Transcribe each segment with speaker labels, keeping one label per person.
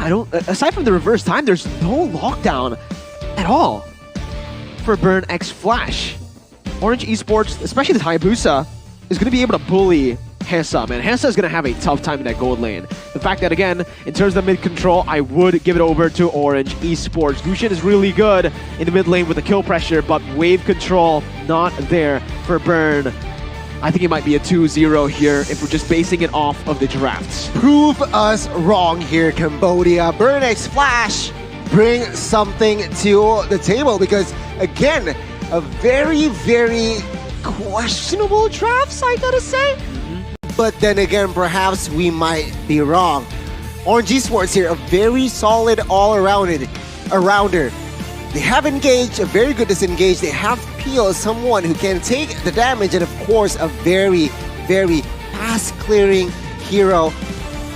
Speaker 1: I don't. Aside from the reverse time, there's no lockdown at all for Burn X Flash. Orange Esports, especially the Hayabusa, is going to be able to bully Hesa, man. Hesa is going to have a tough time in that gold lane. The fact that, again, in terms of mid control, I would give it over to Orange Esports. Gusion is really good in the mid lane with the kill pressure, but wave control not there for Burn. I think it might be a 2-0 here if we're just basing it off of the drafts.
Speaker 2: Prove us wrong here, Cambodia. Burn X Flash bring something to the table because, again, a very, very questionable drafts, I gotta say. But then again, perhaps we might be wrong. Orange Esports here, a very solid all-arounder. They have engaged, a very good disengage. They have Peel, someone who can take the damage, and of course, a very, very fast-clearing hero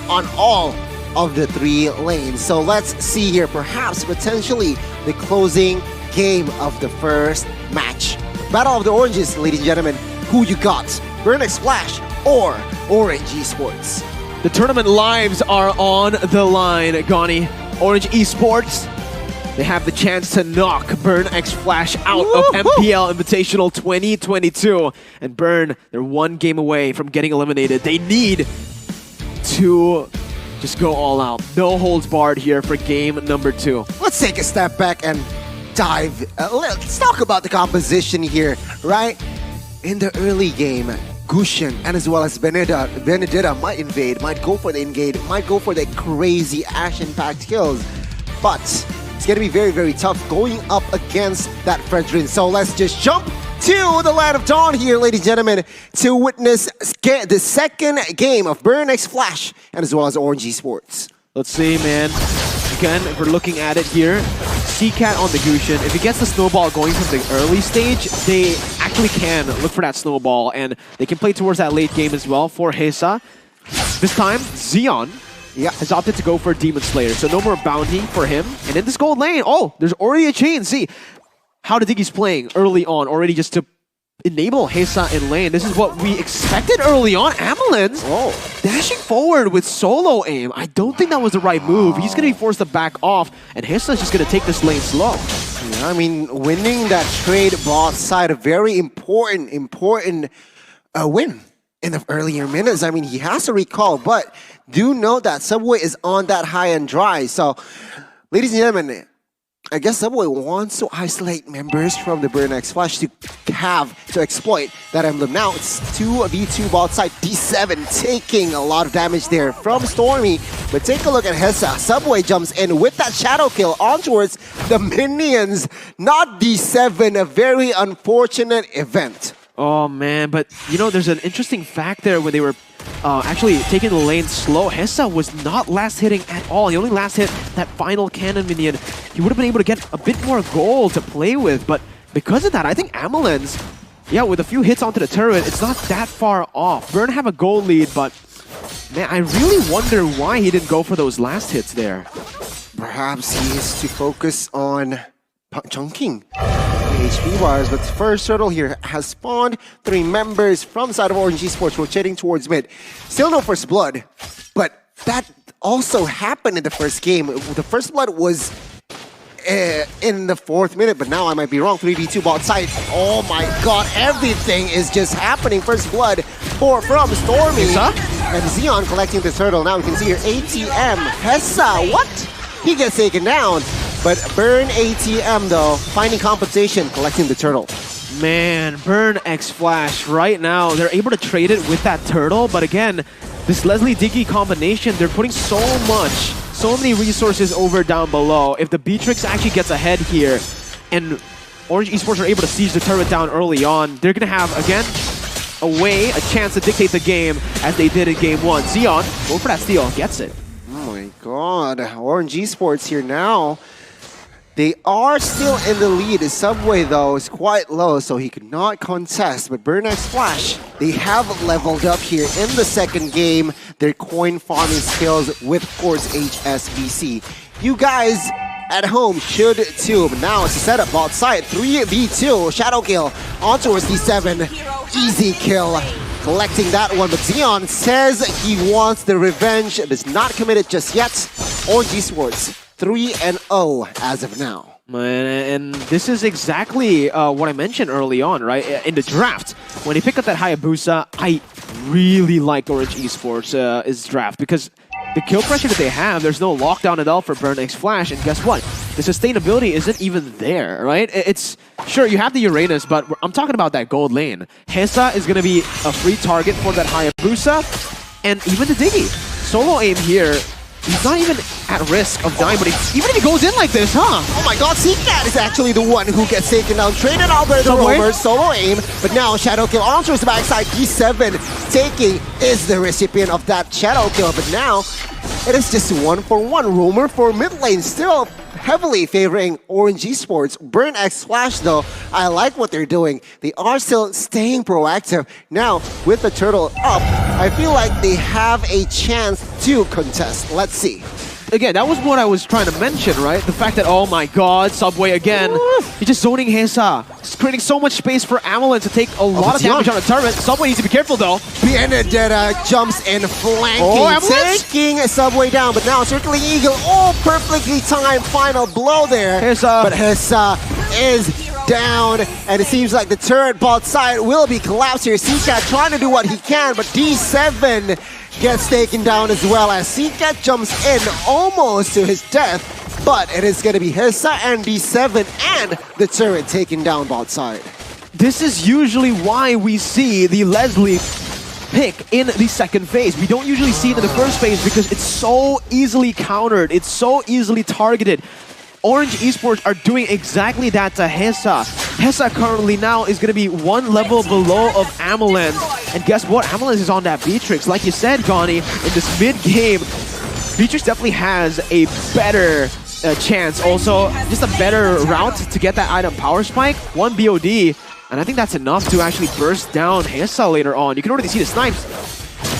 Speaker 2: on all of the 3 lanes. So let's see here, perhaps, potentially, the closing game of the first match. Battle of the Oranges, ladies and gentlemen. Who you got? Burn X Flash or Orange Esports?
Speaker 1: The tournament lives are on the line, Gani. Orange Esports, they have the chance to knock Burn X Flash out of MPL Invitational 2022. And Burn, they're 1 game away from getting eliminated. They need to just go all out. No holds barred here for game number 2.
Speaker 2: Let's take a step back and dive. Let's talk about the composition here, right? In the early game, Gusion and as well as Benedetta might invade, might go for the engage, might go for the crazy action-packed kills. But it's going to be very, very tough going up against that Fredrin. So let's just jump to the Land of Dawn here, ladies and gentlemen, to witness the second game of Burn X Flash and as well as Orange Esports.
Speaker 1: Let's see, man. Again, if we're looking at it here, CTTo on the Gusion, if he gets the snowball going from the early stage, they actually can look for that snowball, and they can play towards that late game as well for Hesa. This time, Xeon has opted to go for Demon Slayer, so no more bounty for him. And in this gold lane, oh, there's already a chain. See how the Diggy's playing early on, already just to enable Hesa in lane. This is what we expected early on. Amelins dashing forward with solo aim. I don't think that was the right move. He's going to be forced to back off, and Hesa's just going to take this lane slow.
Speaker 2: Yeah, I mean, winning that trade bot side, a very important win in the earlier minutes. I mean, he has to recall, but do note that Subway is on that high and dry. So, ladies and gentlemen, I guess Subway wants to isolate members from the Burn X Flash to exploit that emblem. Now it's 2v2 bot side. D7 taking a lot of damage there from Stormy. But take a look at Hesa. Subway jumps in with that shadow kill on towards the minions. Not D7, a very unfortunate event.
Speaker 1: Oh man, but you know, there's an interesting fact there when they were actually taking the lane slow. Hesa was not last hitting at all. He only last hit that final cannon minion. He would have been able to get a bit more gold to play with, but because of that, I think Amelins, yeah, with a few hits onto the turret, it's not that far off. Burn have a gold lead, but man, I really wonder why he didn't go for those last hits there.
Speaker 2: Perhaps he is to focus on chunking HP bars, but first turtle here has spawned 3 members from side of Orange Esports rotating towards mid. Still no first blood, but that also happened in the first game. The first blood was in the 4th minute, but now I might be wrong. 3v2 bot side. Oh my god, everything is just happening. First blood from Stormy. And Xeon collecting the turtle. Now we can see here ATM. Hesa, what? He gets taken down. But Burn ATM, though, finding compensation, collecting the turtle.
Speaker 1: Man, Burn X Flash right now, they're able to trade it with that turtle, but again, this Leslie Diggy combination, they're putting so many resources over down below. If the Beatrix actually gets ahead here, and Orange Esports are able to siege the turret down early on, they're going to have, again, a chance to dictate the game as they did in game 1. Xeon, go for that steal, gets it.
Speaker 2: Oh my god, Orange Esports here now. They are still in the lead. The Subway, though, is quite low, so he could not contest. But Burn X Flash, they have leveled up here in the second game. Their coin farming skills with, of course, HSBC. You guys at home should too. But now it's a setup bot side. 3v2. Shadow kill on towards D7. Easy kill. Collecting that one. But Xeon says he wants the revenge. It is not committed just yet. Orange Esports 3-0 as of now.
Speaker 1: And this is exactly what I mentioned early on, right? In the draft, when he picked up that Hayabusa, I really liked Orange Esports' draft because the kill pressure that they have, there's no lockdown at all for Burn X Flash, and guess what? The sustainability isn't even there, right? It's sure you have the Uranus, but I'm talking about that gold lane. Hesa is going to be a free target for that Hayabusa, and even the Diggy. Solo aim here. He's not even at risk of dying, but even if he goes in like this, huh?
Speaker 2: Oh my god, CTTo is actually the one who gets taken down. Traded out by the Roamer, solo aim, but now Shadow Kill onto his backside. D7 taking is the recipient of that Shadow Kill, but now it is just 1-for-1. Roamer for mid lane, still heavily favoring Orange Esports. Burn X Flash though, I like what they're doing. They are still staying proactive. Now, with the turtle up, I feel like they have a chance to contest. Let's see.
Speaker 1: Again, that was what I was trying to mention, right? The fact that, oh my god, Subway again. He's just zoning Hesa. He's creating so much space for Amelin to take a lot of damage on a turret. Subway needs to be careful though.
Speaker 2: Benedetta jumps in flanking, taking Subway down, but now Circling Eagle, perfectly timed final blow there.
Speaker 1: Hesa.
Speaker 2: But Hesa is down, and it seems like the turret bot side will be collapsed here. CTTo trying to do what he can, but D7 gets taken down as well as CTTo jumps in almost to his death, but it is going to be Hesa and D7 and the turret taken down bot side.
Speaker 1: This is usually why we see the Leslie pick in the second phase. We don't usually see it in the first phase because it's so easily countered, it's so easily targeted. Orange Esports are doing exactly that to Hesa. Hesa currently now is going to be one level below of Amelin. And guess what? Amelin is on that Beatrix. Like you said, Gani, in this mid-game, Beatrix definitely has a better chance. Also, just a better route to get that item Power Spike. 1 BOD. And I think that's enough to actually burst down Hesa later on. You can already see the snipes.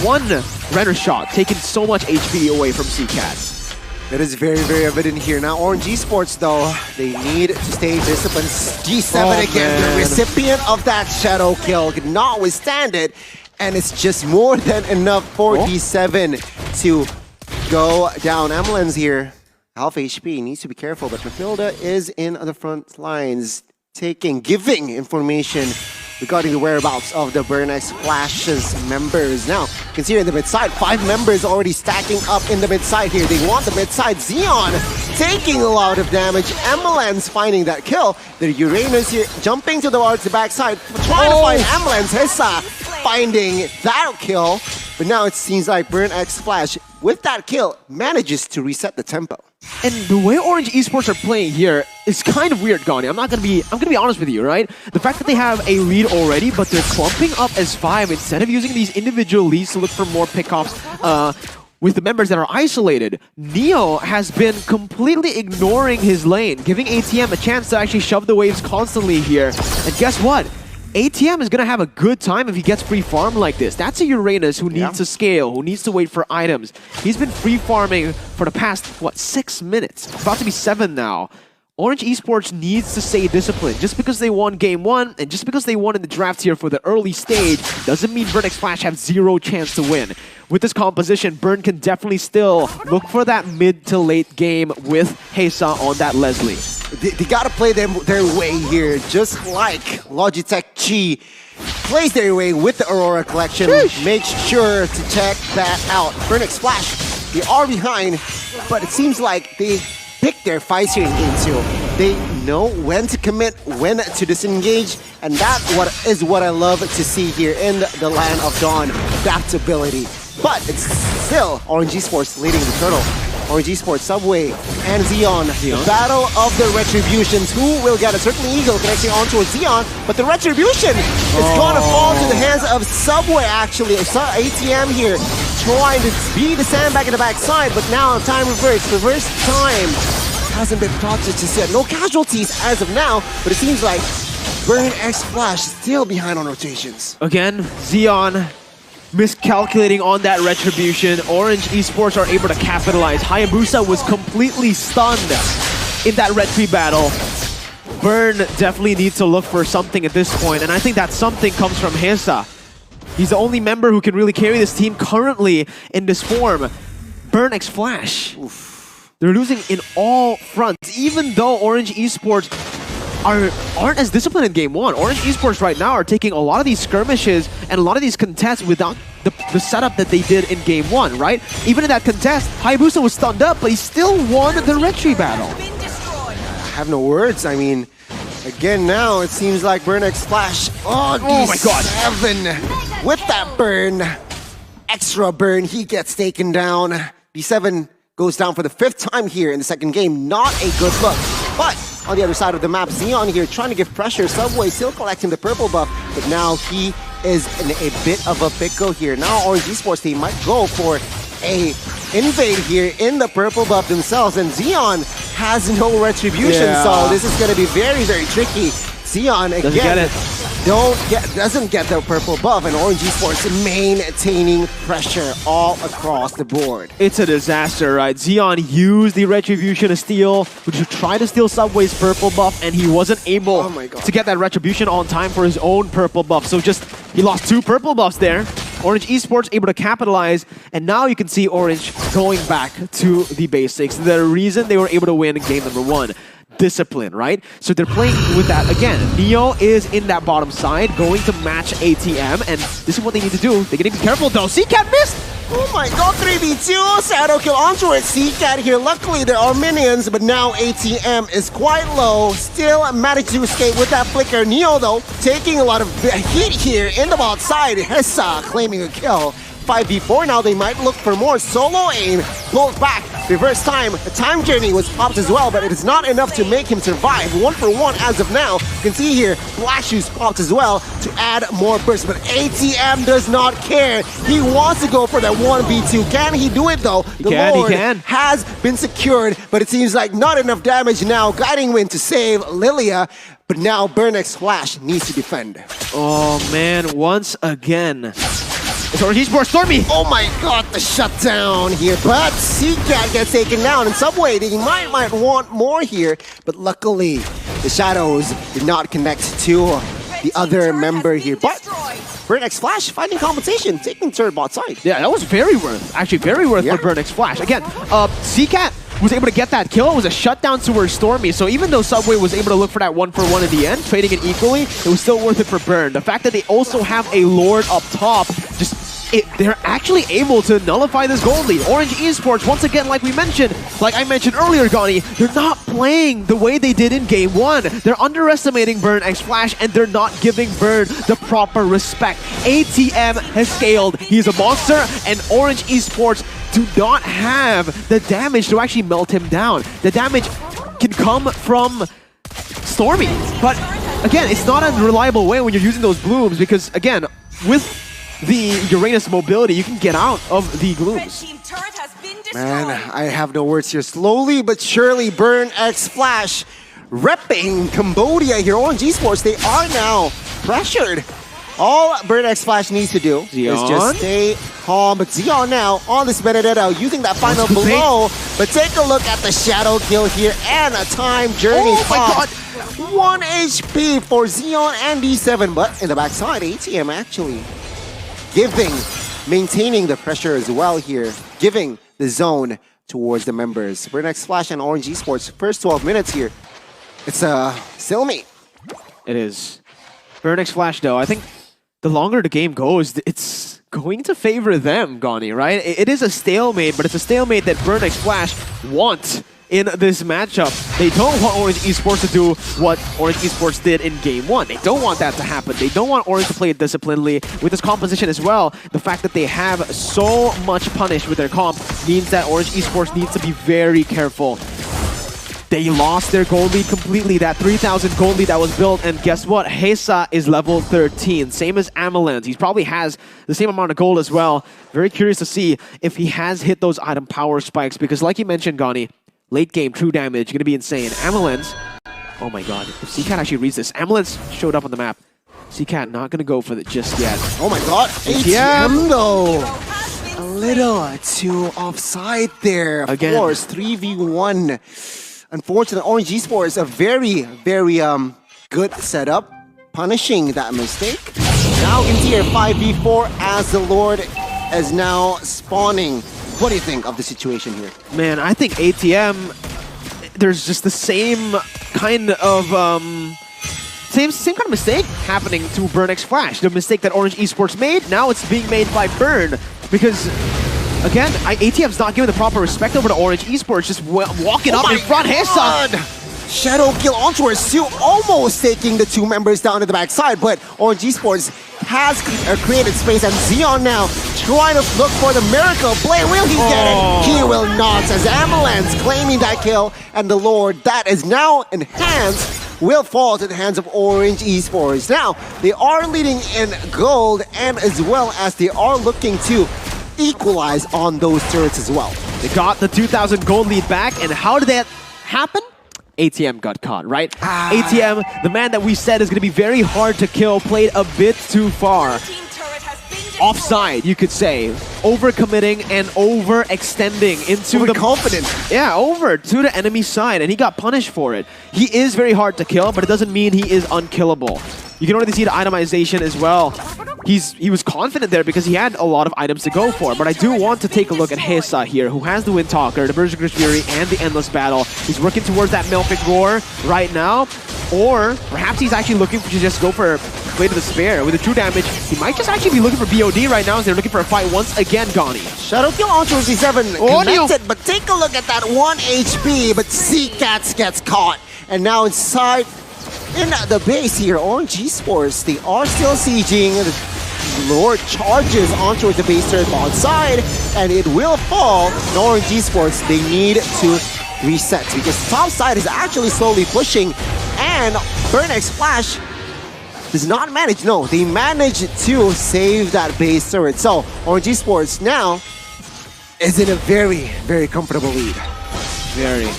Speaker 1: One Renner shot taking so much HP away from CTTo.
Speaker 2: That is very, very evident here. Now, Orange Esports, though, they need to stay disciplined. G7 again, the recipient of that Shadow Kill, could not withstand it. And it's just more than enough for D7 to go down. Amelin's here. Half HP, needs to be careful, but Mathilda is in the front lines, giving information regarding the whereabouts of the Burn X Flash's members. Now, considering the mid-side, 5 members already stacking up in the mid-side here. They want the mid-side. Xeon taking a lot of damage. Emelan's finding that kill. The Uranus here jumping to the backside, trying to find Emelan's. Hesa finding that kill. But now it seems like Burn X Flash, with that kill, manages to reset the tempo.
Speaker 1: And the way Orange Esports are playing here is kind of weird, Gani. I'm gonna be honest with you, right? The fact that they have a lead already, but they're clumping up as 5 instead of using these individual leads to look for more pickoffs with the members that are isolated. Neo has been completely ignoring his lane, giving ATM a chance to actually shove the waves constantly here. And guess what? ATM is going to have a good time if he gets free farm like this. That's a Uranus who needs to scale, who needs to wait for items. He's been free farming for the past, 6 minutes? About to be 7 now. Orange Esports needs to stay disciplined. Just because they won game 1 and just because they won in the draft here for the early stage doesn't mean Burn X Flash have 0 chance to win. With this composition, Burn can definitely still look for that mid to late game with Hesa on that Leslie.
Speaker 2: They gotta play their way here, just like Logitech Chi plays their way with the Aurora Collection. Make sure to check that out. Burn X Flash, they are behind, but it seems like they pick their fights here in game 2. They know when to commit, when to disengage, and that is what I love to see here in the Land of Dawn. Adaptability. But it's still Orange Esports leading the turtle. Orange Esports, Subway, and Xeon. Battle of the Retributions. Who will get a Circling Eagle connecting onto a Xeon? But the Retribution is going to fall to the hands of Subway, actually. ATM here trying to be the sandbag in the backside, but now time reverse. Reverse time hasn't been plotted just yet. No casualties as of now, but it seems like Burn X Flash still behind on rotations.
Speaker 1: Again, Xeon miscalculating on that Retribution. Orange Esports are able to capitalize. Hayabusa was completely stunned in that Red Tree battle. Burn definitely needs to look for something at this point, and I think that something comes from Hesa. He's the only member who can really carry this team currently in this form. Burn X Flash. They're losing in all fronts, even though Orange Esports aren't as disciplined in game one. Orange Esports right now are taking a lot of these skirmishes and a lot of these contests without the setup that they did in game one, right? Even in that contest, Hayabusa was stunned up, but he still won the retry battle.
Speaker 2: I have no words. I mean, again now it seems like Burnex Flash. Oh my god. 7 with that burn. Extra burn, he gets taken down. B7 goes down for the 5th time here in the second game. Not a good look. But on the other side of the map, Xeon here trying to give pressure. Subway still collecting the purple buff, but now he is in a bit of a pickle here. Now Orange Esports team might go for a invade here in the purple buff themselves, and Xeon has no retribution, so this is going to be very, very tricky. Xeon again doesn't get the purple buff, and Orange Esports maintaining pressure all across the board.
Speaker 1: It's a disaster, right? Xeon used the retribution to steal, to try to steal Subway's purple buff, and he wasn't able to get that retribution on time for his own purple buff. So he lost 2 purple buffs there. Orange Esports able to capitalize, and now you can see Orange going back to the basics. The reason they were able to win game number 1. Discipline, right? So they're playing with that again. Neo is in that bottom side, going to match ATM, and this is what they need to do. They gotta be careful though. CTTo missed!
Speaker 2: Oh my god, 3v2, Shadow kill onto it. CTTo here, luckily there are minions, but now ATM is quite low. Still managed to escape with that flicker. Neo though, taking a lot of heat here in the bot side. Hessa claiming a kill. 5v4, now they might look for more. Solo aim, pulled back, reverse time. The time journey was popped as well, but it is not enough to make him survive. 1 for 1 as of now. You can see here, Black Shoes popped as well to add more burst, but ATM does not care. He wants to go for that 1v2. Can he do it though? The Lord has been secured, but it seems like not enough damage now. Guiding Wind to save Lilia, but now Burnex Flash needs to defend.
Speaker 1: Oh man, once again. It's Orange Esports, Stormy!
Speaker 2: Oh my god, the shutdown here, but CTTo gets taken down, and Subway, they might want more here, but luckily, the Shadows did not connect to the other member here, but Burnex Flash finding compensation, taking third bot side.
Speaker 1: Yeah, that was very worth for Burnex Flash. Again, CTTo was able to get that kill. It was a shutdown towards Stormy, so even though Subway was able to look for that 1 for 1 in the end, trading it equally, it was still worth it for Burn. The fact that they also have a Lord up top, they're actually able to nullify this gold lead. Orange Esports, once again, like I mentioned earlier, Gani, they're not playing the way they did in game 1. They're underestimating Burnex Flash, and they're not giving Burn the proper respect. ATM has scaled. He's a monster, and Orange Esports do not have the damage to actually melt him down. The damage can come from Stormy, but again, it's not a reliable way when you're using those blooms, because again, with the Uranus mobility, you can get out of the glooms.
Speaker 2: Man, I have no words here. Slowly but surely, Burnex Flash repping Cambodia here. Orange Esports, they are now pressured. All Burnex Flash needs to do is just stay calm. But Xeon now on this Benedetto using that final blow. But take a look at the shadow kill here and a time journey. Oh my god! 1 HP for Xeon and D7. But in the backside, ATM actually maintaining the pressure as well here, giving the zone towards the members. Burnex Flash and Orange Esports, first 12 minutes here. It's a stalemate.
Speaker 1: It is. Burnex Flash, though, I think the longer the game goes, it's going to favor them, Gani, right? It is a stalemate, but it's a stalemate that Burnex Flash want in this matchup. They don't want Orange Esports to do what Orange Esports did in game 1. They don't want that to happen. They don't want Orange to play it disciplinedly. With this composition as well, the fact that they have so much punish with their comp means that Orange Esports needs to be very careful. They lost their gold lead completely, that 3,000 gold lead that was built, and guess what? Hesa is level 13, same as Amalens. He probably has the same amount of gold as well. Very curious to see if he has hit those item power spikes, because like you mentioned, Gani, late game, true damage, going to be insane. Amalens, oh my god, if CTTo actually reads this, Amalens showed up on the map. CTTo not going to go for it just yet.
Speaker 2: Oh my god, ATM though! A little too offside there. Of course, 3v1. Unfortunately, Orange Esports a very, very good setup, punishing that mistake. Now you can see here 5v4 as the Lord is now spawning What do you think of the situation here?
Speaker 1: Man, I think ATM, there's just the same kind of same kind of mistake happening to Burn X Flash. The mistake that Orange Esports made, now it's being made by Burn. Because, again, ATM's not giving the proper respect over to Orange Esports, just walking up in front. Hesa!
Speaker 2: Shadow kill onto still almost taking the two members down to the backside, but Orange Esports has created space, and Xeon now trying to look for the miracle play. Will he get it? He will not, as Ambulance claiming that kill, and the Lord that is now enhanced will fall to the hands of Orange Esports. Now, they are leading in gold, and as well as they are looking to equalize on those turrets as well.
Speaker 1: They got the 2,000 gold lead back, and how did that happen? ATM got caught, right? ATM, the man that we said is going to be very hard to kill, played a bit too far. Offside, you could say. Overcommitting and overextending into the...
Speaker 2: confident.
Speaker 1: Yeah, over to the enemy side, and he got punished for it. He is very hard to kill, but it doesn't mean he is unkillable. You can already see the itemization as well. He was confident there because he had a lot of items to go for. But I do want to take a look at Hesa here, who has the Wind Talker, the Berserker's Fury, and the Endless Battle. He's working towards that Melfic Roar right now. Or perhaps he's actually looking to just go for Blade of the Spare. With the true damage, he might just actually be looking for BOD right now as they're looking for a fight once again, Gani.
Speaker 2: Shadow kill on 27 connected, but take a look at that 1 HP, but CTTo gets caught. And now inside, in the base here, Orange Esports, they are still sieging. The Lord charges onto the base turret on side, and it will fall. And Orange Esports, they need to reset because top side is actually slowly pushing, and Burn X Flash does not manage. No, they managed to save that base turret. So Orange Esports now is in a very, very comfortable lead.
Speaker 1: Very.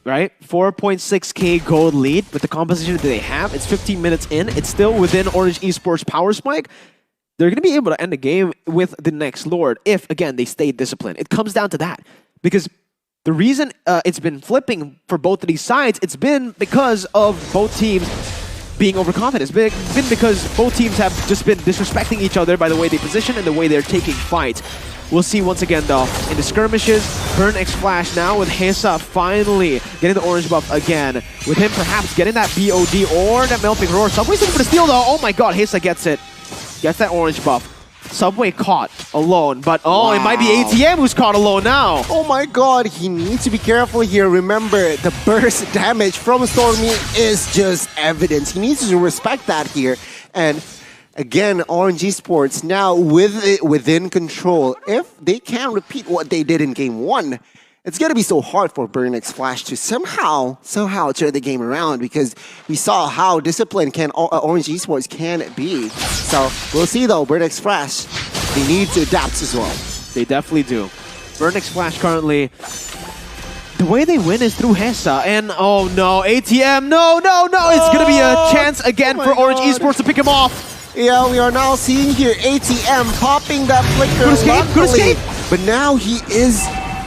Speaker 1: Right? 4.6k gold lead with the composition that they have. It's 15 minutes in. It's still within Orange Esports power spike. They're going to be able to end the game with the next Lord if, again, they stay disciplined. It comes down to that. Because the reason it's been flipping for both of these sides, it's been because of both teams being overconfident. It's been because both teams have just been disrespecting each other by the way they position and the way they're taking fights. We'll see once again, though, in the skirmishes, Burn X Flash now with Hesa finally getting the orange buff again. With him perhaps getting that BOD or that Melfic Roar. Subway's looking for the steal, though. Oh my god, Hesa gets it. Gets that orange buff. Subway caught alone, but wow. It might be ATM who's caught alone now.
Speaker 2: Oh my god, he needs to be careful here. Remember, the burst damage from Stormy is just evidence. He needs to respect that here. And again, Orange Esports now within control. If they can repeat what they did in Game 1, it's going to be so hard for Burn X Flash to somehow turn the game around because we saw how disciplined Orange Esports can be. So we'll see though, Burn X Flash, they need to adapt as well.
Speaker 1: They definitely do. Burn X Flash currently, the way they win is through Hesa, and oh no, ATM, no, it's going to be a chance again for Orange Esports to pick him off.
Speaker 2: Yeah, we are now seeing here ATM popping that flicker.
Speaker 1: Good escape.
Speaker 2: But now he is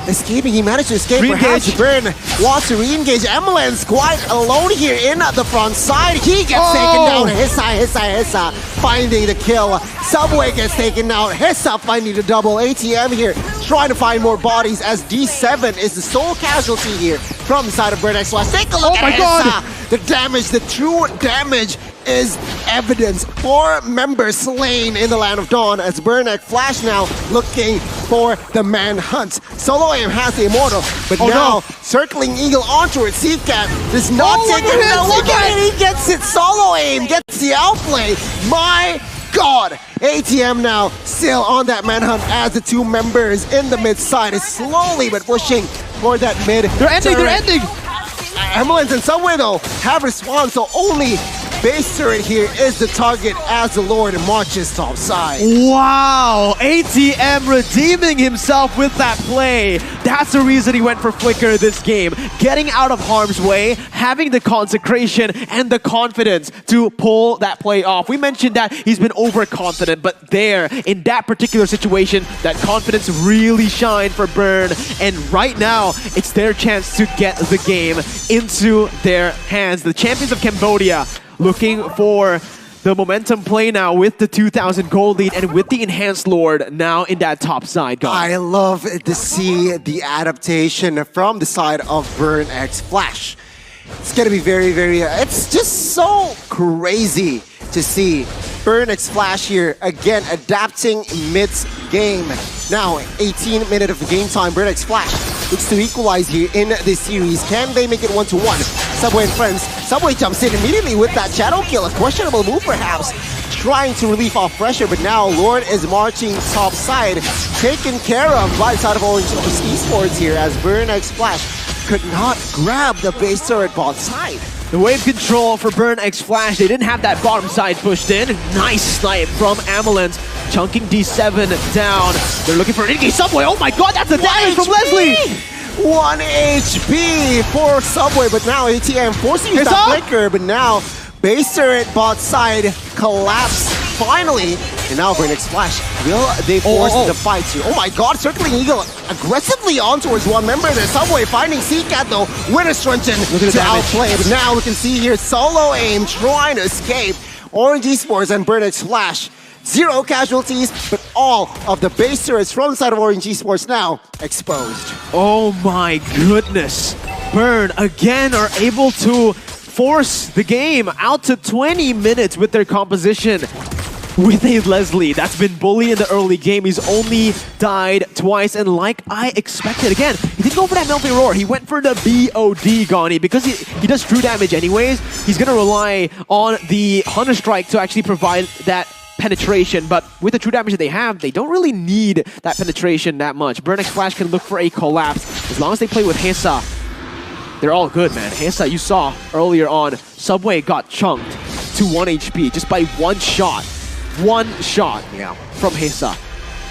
Speaker 2: escaping. He managed to escape.
Speaker 1: Re-engage.
Speaker 2: Perhaps Burn wants to re-engage. Ambulance quite alone here in the front side. He gets taken down. Hesa finding the kill. Subway gets taken down. Hesa finding the double. ATM here trying to find more bodies as D7 is the sole casualty here from the side of Burn X Flash. Take a look at Hesa. God. The damage, the true damage is evidence. 4 members slain in the Land of Dawn as Burn X Flash now looking for the manhunt. Solo Aim has the Immortal, but now circling Eagle onto it. CTTo does not take it. Look at it, he gets it. Solo Aim gets the outplay. My God! ATM now still on that manhunt as the 2 members in the mid side is slowly but pushing for that mid.
Speaker 1: They're ending!
Speaker 2: Ambulance and Subway though have respawned, so only base turret here is the target as the Lord marches top side.
Speaker 1: Wow, ATM redeeming himself with that play. That's the reason he went for Flicker this game. Getting out of harm's way, having the consecration and the confidence to pull that play off. We mentioned that he's been overconfident, but there, in that particular situation, that confidence really shined for Burn. And right now, it's their chance to get the game into their hands. The champions of Cambodia looking for the momentum play now with the 2,000 gold lead and with the enhanced Lord now in that top side.
Speaker 2: I love to see the adaptation from the side of Burn X Flash. It's gonna be very, very, it's just so crazy to see Burn X Flash here again adapting mid-game. Now, 18 minutes of game time, Burn X Flash looks to equalize here in this series. Can they make it 1-1? Subway and friends. Subway jumps in immediately with that shadow kill, a questionable move perhaps, trying to relieve off pressure, but now Lord is marching top side, taken care of by the side of Orange Esports here as Burn X Flash could not grab the base turret bot side.
Speaker 1: The wave control for Burn X Flash, they didn't have that bottom side pushed in. Nice snipe from Amalent, chunking D7 down. They're looking for an engage Subway. Oh my god, that's a damage from Leslie!
Speaker 2: 1 HP for Subway, but now ATM forcing you that flicker, but now base turret bot side collapse finally. And now Burn X Flash, will they force the fight here? Oh my god, circling Eagle aggressively on towards one member there. Subway finding CTTo though, with a Strunchen to outplay. But now we can see here solo aim trying to escape. Orange Esports and Burn X Flash. 0 casualties, but all of the base turrets from the side of Orange Esports now exposed.
Speaker 1: Oh my goodness. Burn again are able to force the game out to 20 minutes with their composition. With a Leslie that's been bullied in the early game. He's only died twice, and like I expected, again, he didn't go for that Melting Roar. He went for the BOD, Gani, because he does true damage anyways. He's gonna rely on the Hunter Strike to actually provide that penetration, but with the true damage that they have, they don't really need that penetration that much. Burn X Flash can look for a collapse. As long as they play with Hesa, they're all good, man. Hesa, you saw earlier on, Subway got chunked to 1 HP just by one shot. One shot from Hesa.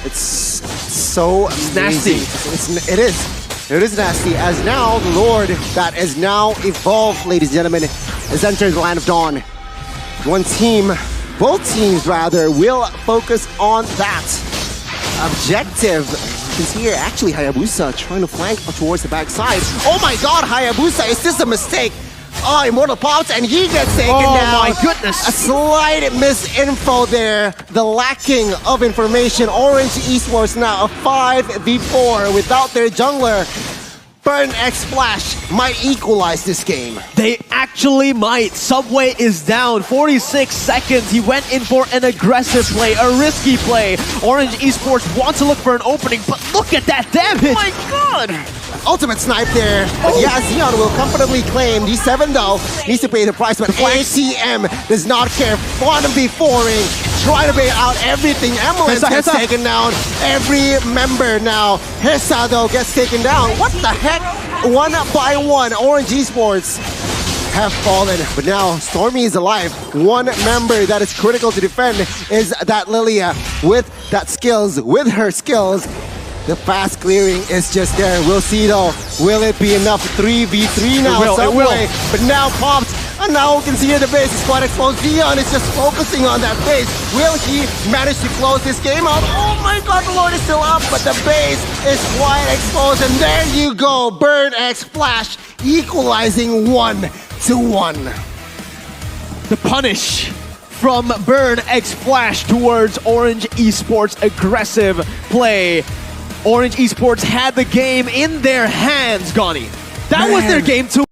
Speaker 2: It's so
Speaker 1: nasty.
Speaker 2: It is nasty, as now the Lord that is now evolved, ladies and gentlemen, has entered the Land of Dawn. Both teams rather, will focus on that objective. You can see here, actually, Hayabusa trying to flank towards the backside. Oh my god, Hayabusa, is this a mistake? Oh, Immortal pops and he gets taken down.
Speaker 1: Oh my goodness.
Speaker 2: A slight misinfo there. The lacking of information. Orange Esports now a 5v4 without their jungler. Burn X Flash might equalize this game.
Speaker 1: They actually might. Subway is down. 46 seconds. He went in for an aggressive play, a risky play. Orange Esports wants to look for an opening, but look at that damage.
Speaker 2: Oh my god. Ultimate snipe there. Yeah, Xeon will comfortably claim. D7 though needs to pay the price, but ATM does not care. Quantum B4ing, trying to bait out everything. Amalent gets taken down. Every member now. Hesa though gets taken down. What the heck? 1 by 1, Orange Esports have fallen, but now Stormy is alive. One member that is critical to defend is that Lilia with her skills. The fast clearing is just there. We'll see though. Will it be enough? 3v3 now. Subway, but now popped. And now we can see here the base is quite exposed. Dion is just focusing on that base. Will he manage to close this game out? Oh my god, the Lord is still up, but the base is quite exposed. And there you go. Burn X Flash equalizing 1-1.
Speaker 1: The punish from Burn X Flash towards Orange Esports. Aggressive play. Orange Esports had the game in their hands, Gani. That was their game too.